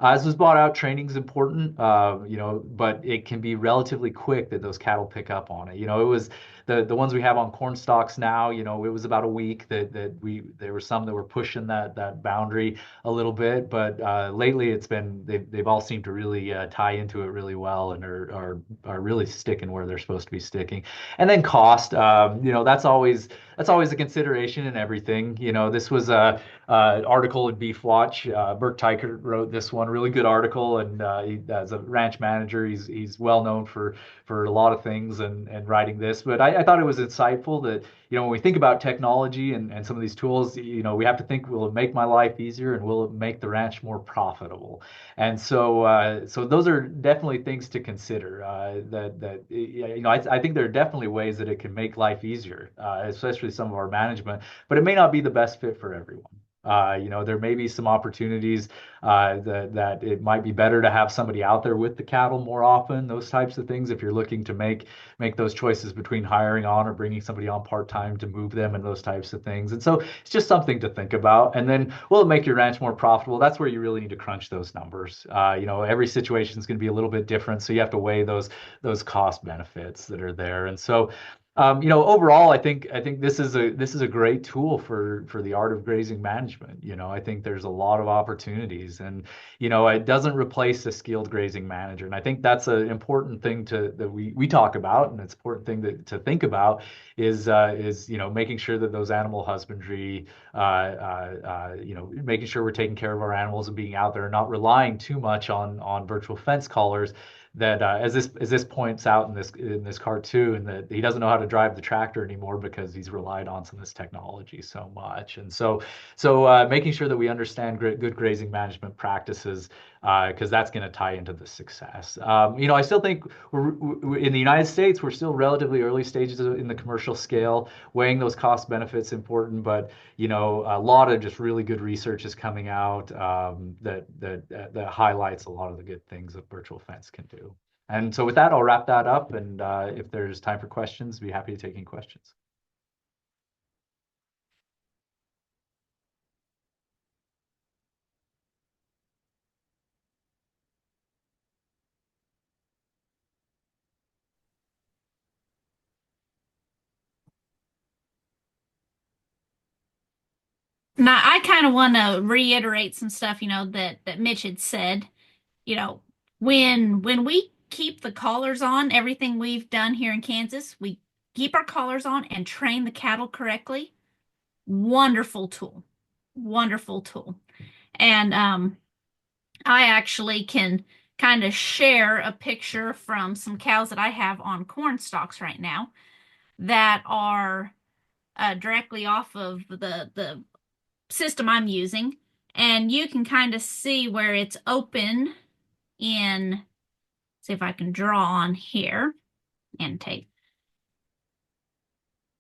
As was brought out, training is important, but it can be relatively quick that those cattle pick up on it. It was the ones we have on corn stalks now. It was about a week that there were some that were pushing that boundary a little bit, but lately they've all seemed to really tie into it really well and are really sticking where they're supposed to be sticking. And then cost, that's always a consideration in everything. This was a article in Beef Watch. Bert Teichert wrote this one, really good article, and as a ranch manager, he's well known for a lot of things and writing this. But I thought it was insightful that when we think about technology and some of these tools, we have to think, will it make my life easier and will it make the ranch more profitable? And so those are definitely things to consider. I think there are definitely ways that it can make life easier, especially some of our management, but it may not be the best fit for everyone. There may be some opportunities that it might be better to have somebody out there with the cattle more often, those types of things. If you're looking to make those choices between hiring on or bringing somebody on part-time to move them and those types of things. And so it's just something to think about. And then will it make your ranch more profitable? That's where you really need to crunch those numbers. Every situation is going to be a little bit different, so you have to weigh those cost benefits that are there. And so overall, I think this is a great tool for the art of grazing management. I think there's a lot of opportunities, and it doesn't replace a skilled grazing manager. And I think that's an important thing that we talk about, and it's an important thing to think about is making sure that those animal husbandry, making sure we're taking care of our animals and being out there and not relying too much on virtual fence collars that as this points out in this cartoon, that he doesn't know how to drive the tractor anymore because he's relied on some of this technology so much. And so making sure that we understand good grazing management practices, because that's going to tie into the success. I still think we're in the United States, we're still relatively early stages in the commercial scale. Weighing those cost benefits important, but a lot of just really good research is coming out, that highlights a lot of the good things that virtual fence can do. And so with that, I'll wrap that up. And if there's time for questions, be happy to take any questions. Now, I kind of want to reiterate some stuff, that Mitch had said. You know, when we keep the collars on, everything we've done here in Kansas, we keep our collars on and train the cattle correctly. Wonderful tool. Wonderful tool. And I actually can kind of share a picture from some cows that I have on corn stalks right now that are directly off of the system I'm using. And you can kind of see where it's open in, see if I can draw on here and take.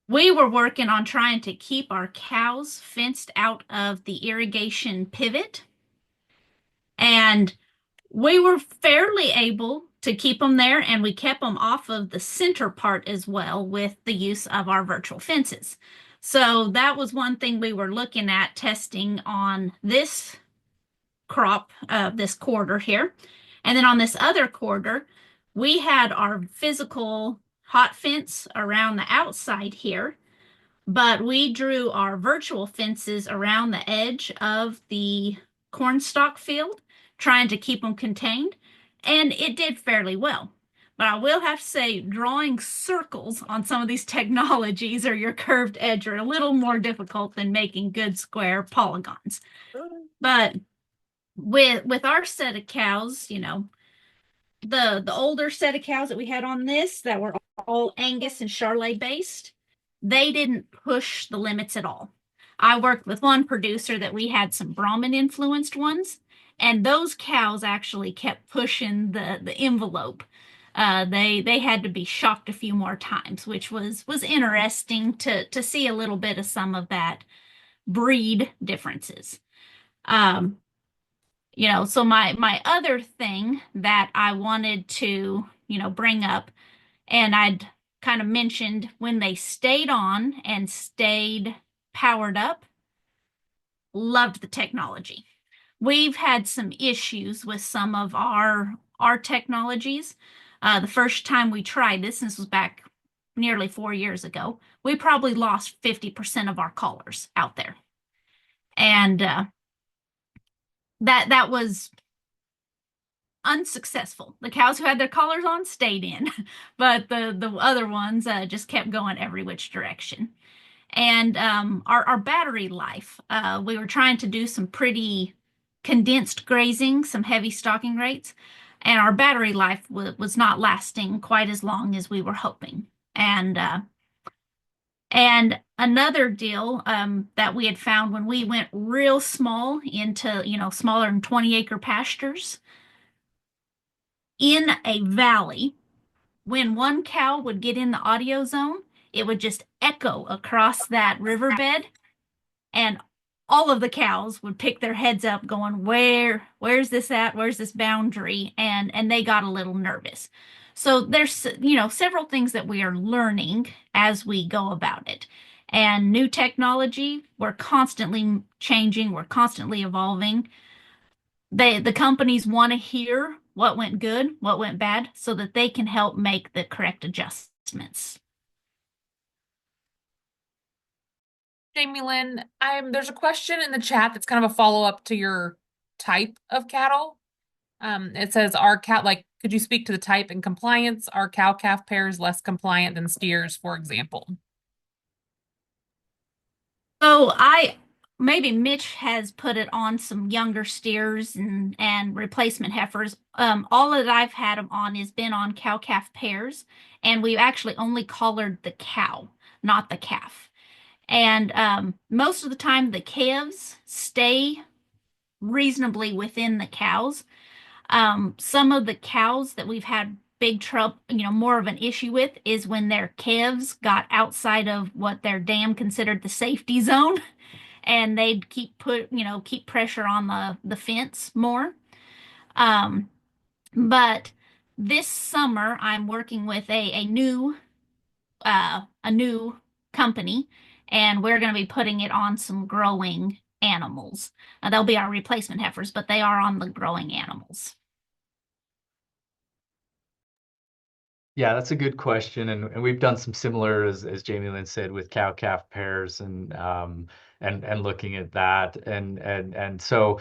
We were working on trying to keep our cows fenced out of the irrigation pivot, and we were fairly able to keep them there, and we kept them off of the center part as well with the use of our virtual fences. So that was one thing we were looking at testing on this crop, this quarter here. And then on this other quarter, we had our physical hot fence around the outside here, but we drew our virtual fences around the edge of the cornstalk field, trying to keep them contained, and it did fairly well. But I will have to say, drawing circles on some of these technologies or your curved edge are a little more difficult than making good square polygons. But with our set of cows, the older set of cows that we had on this that were all Angus and Charolais based, they didn't push the limits at all. I worked with one producer that we had some Brahmin influenced ones, and those cows actually kept pushing the envelope. They had to be shocked a few more times, which was interesting to see a little bit of some of that breed differences. Um, so my other thing that I wanted to, bring up, and I'd kind of mentioned when they stayed on and stayed powered up, loved the technology. We've had some issues with some of our technologies. The first time we tried this was back nearly 4 years ago, we probably lost 50% of our collars out there. And that was unsuccessful. The cows who had their collars on stayed in, but the other ones just kept going every which direction. And our battery life, we were trying to do some pretty condensed grazing, some heavy stocking rates, and our battery life was not lasting quite as long as we were hoping. And another deal that we had found when we went real small into, smaller than 20-acre pastures in a valley, when one cow would get in the audio zone, it would just echo across that riverbed, and all of the cows would pick their heads up going, where's this at? Where's this boundary? And they got a little nervous. So there's, several things that we are learning as we go about it. And new technology, we're constantly changing, we're constantly evolving. The companies want to hear what went good, what went bad, so that they can help make the correct adjustments. Jamie Lynn, there's a question in the chat that's kind of a follow-up to your type of cattle. It says, could you speak to the type and compliance? Are cow-calf pairs less compliant than steers, for example? So maybe Mitch has put it on some younger steers and replacement heifers. All that I've had them on has been on cow-calf pairs, and we've actually only collared the cow, not the calf. And most of the time, the calves stay reasonably within the cows. Some of the cows that we've had big trouble, more of an issue with is when their calves got outside of what their dam considered the safety zone, and they'd keep pressure on the fence more. Um, but this summer, I'm working with a new company, and we're going to be putting it on some growing animals. They'll be our replacement heifers, but they are on the growing animals. Yeah, that's a good question, and we've done some similar, as Jamie Lynn said, with cow calf pairs and looking at that, and so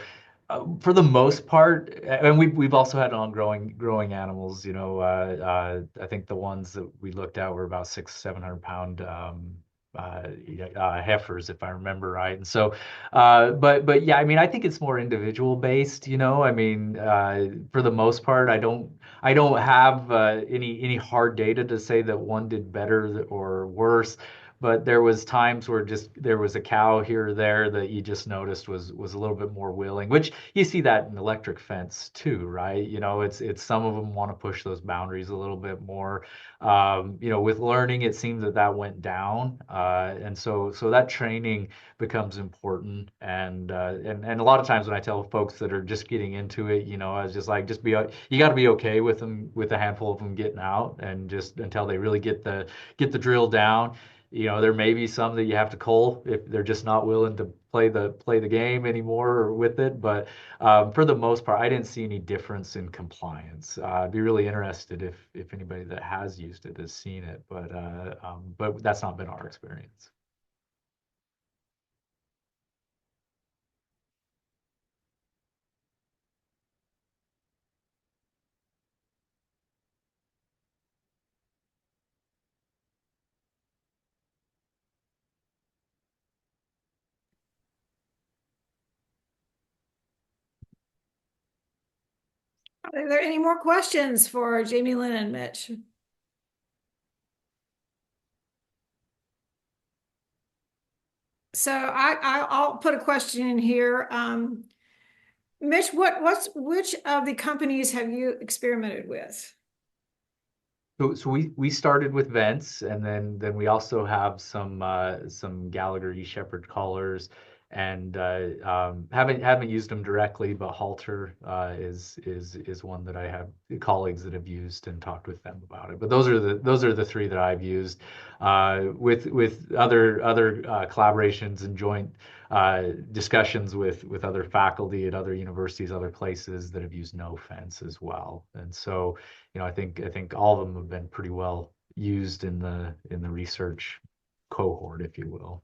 for the most part, and we've also had on growing animals. I think the ones that we looked at were about 600-700 pound heifers, if I remember right. And so, but yeah, I mean, I think it's more individual based. I mean, for the most part, I don't have any hard data to say that one did better or worse, but there was times where just there was a cow here or there that you just noticed was a little bit more willing, which you see that in electric fence too, right? It's some of them want to push those boundaries a little bit more. With learning, it seems that went down, and so that training becomes important. And a lot of times when I tell folks that are just getting into it, I was just like, you got to be okay with them, with a handful of them getting out, and just until they really get the drill down. There may be some that you have to cull if they're just not willing to play the game anymore or with it. But for the most part, I didn't see any difference in compliance. I'd be really interested if anybody that has used it has seen it, but that's not been our experience. Are there any more questions for Jamie Lynn and Mitch? So I'll put a question in here. Mitch, which of the companies have you experimented with? So we started with vents, and then we also have some Gallagher E Shepherd collars, and haven't used them directly, but halter is one that I have colleagues that have used and talked with them about it. But those are the three that I've used, with other collaborations and joint discussions with other faculty at other universities, other places that have used no fence as well. And so, I think all of them have been pretty well used in the research cohort, if you will.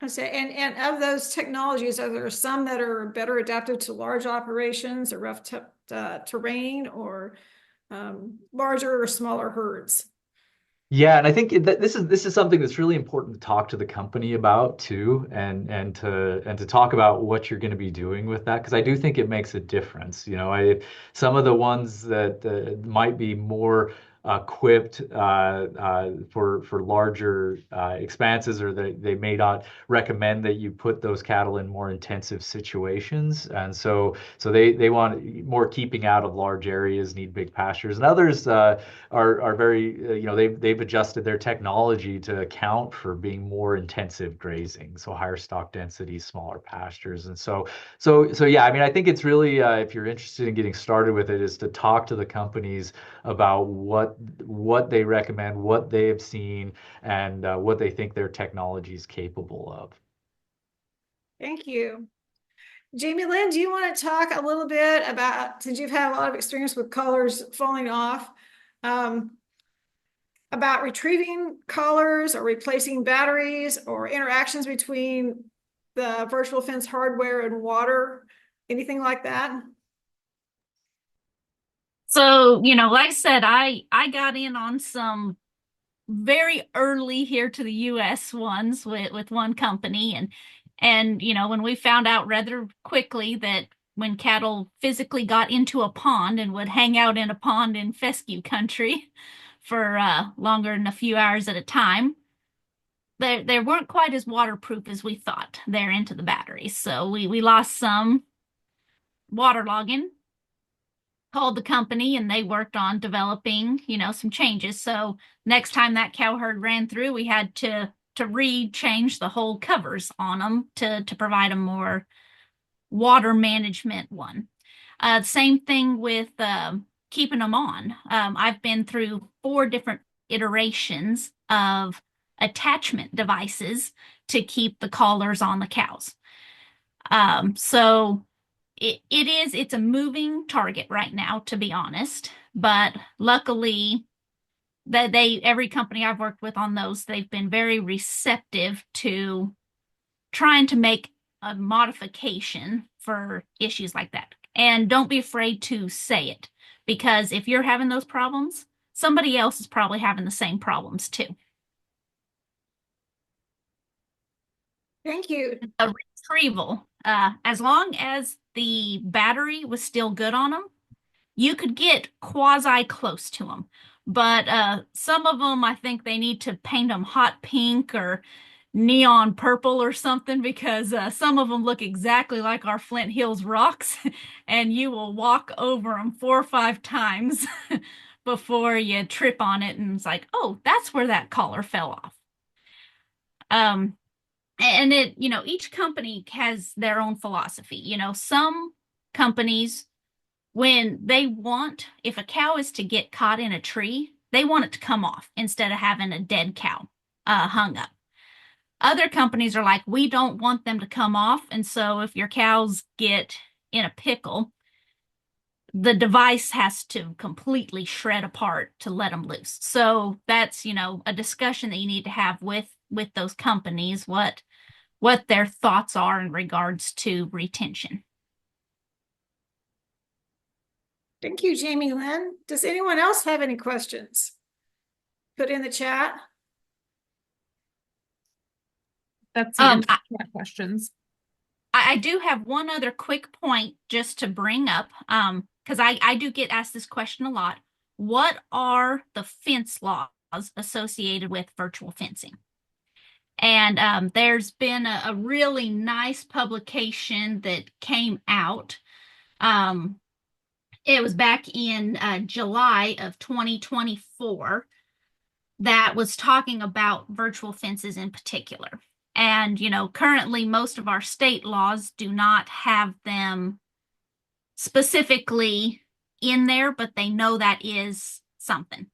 I say, and of those technologies, are there some that are better adapted to large operations or rough terrain, or larger or smaller herds? Yeah, and I think that this is something that's really important to talk to the company about too, and to talk about what you're going to be doing with that, because I do think it makes a difference. Some of the ones that might be more equipped for larger expanses, or they may not recommend that you put those cattle in more intensive situations, and so they want more keeping out of large areas, need big pastures, and others are very they've adjusted their technology to account for being more intensive grazing, so higher stock density, smaller pastures. And so yeah, I mean, I think it's really, if you're interested in getting started with it, is to talk to the companies about what they recommend, what they have seen, and what they think their technology is capable of. Thank you. Jamie Lynn, do you want to talk a little bit about, since you've had a lot of experience with collars falling off, about retrieving collars or replacing batteries or interactions between the virtual fence hardware and water, anything like that? So, like I said, I got in on some very early here to the US ones with one company, and when we found out rather quickly that when cattle physically got into a pond and would hang out in a pond in fescue country for longer than a few hours at a time, they weren't quite as waterproof as we thought there into the batteries. So we lost some waterlogging, called the company, and they worked on developing, some changes. So next time that cow herd ran through, we had to re-change the whole covers on them to provide a more water management one. Same thing with keeping them on. I've been through 4 different iterations of attachment devices to keep the collars on the cows. So it's a moving target right now, to be honest. But luckily, that every company I've worked with on those, they've been very receptive to trying to make a modification for issues like that. And don't be afraid to say it, because if you're having those problems, somebody else is probably having the same problems too. Thank you. A retrieval, as long as the battery was still good on them, you could get quasi close to them. But some of them, I think they need to paint them hot pink or neon purple or something, because some of them look exactly like our Flint Hills rocks, and you will walk over them 4 or 5 times before you trip on it, and it's like, oh, that's where that collar fell off. And each company has their own philosophy. Some companies, when they want, if a cow is to get caught in a tree, they want it to come off instead of having a dead cow hung up. Other companies are like, we don't want them to come off. And so if your cows get in a pickle, the device has to completely shred apart to let them loose. So that's, a discussion that you need to have with those companies, what their thoughts are in regards to retention. Thank you, Jamie Lynn. Does anyone else have any questions? Put in the chat. That's the chat questions. I do have one other quick point just to bring up, because I do get asked this question a lot. What are the fence laws associated with virtual fencing? And there's been a really nice publication that came out. It was back in July of 2024 that was talking about virtual fences in particular. And, currently most of our state laws do not have them specifically in there, but they know that is something.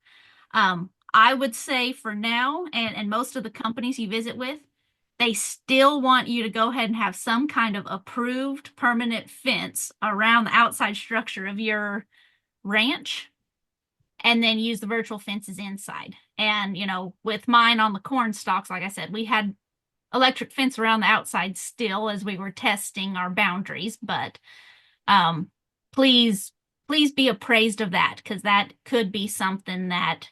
I would say for now, and most of the companies you visit with, they still want you to go ahead and have some kind of approved permanent fence around the outside structure of your ranch and then use the virtual fences inside. And, with mine on the corn stalks, like I said, we had electric fence around the outside still as we were testing our boundaries, but please be appraised of that, because that could be something that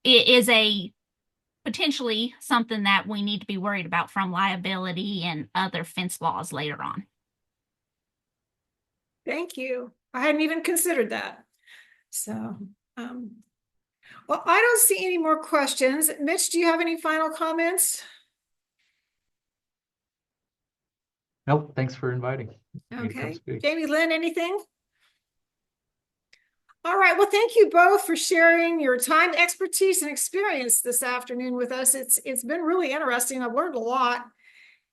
is a potentially something that we need to be worried about from liability and other fence laws later on. Thank you. I hadn't even considered that. So, well, I don't see any more questions. Mitch, do you have any final comments? Nope, thanks for inviting me to come Okay. speak. Jamie Lynn, anything? All right. Well, thank you both for sharing your time, expertise, and experience this afternoon with us. It's been really interesting. I've learned a lot.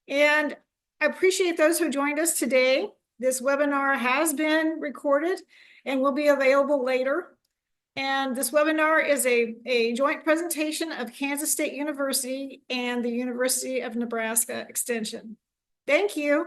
And I appreciate those who joined us today. This webinar has been recorded and will be available later. And this webinar is a joint presentation of Kansas State University and the University of Nebraska Extension. Thank you.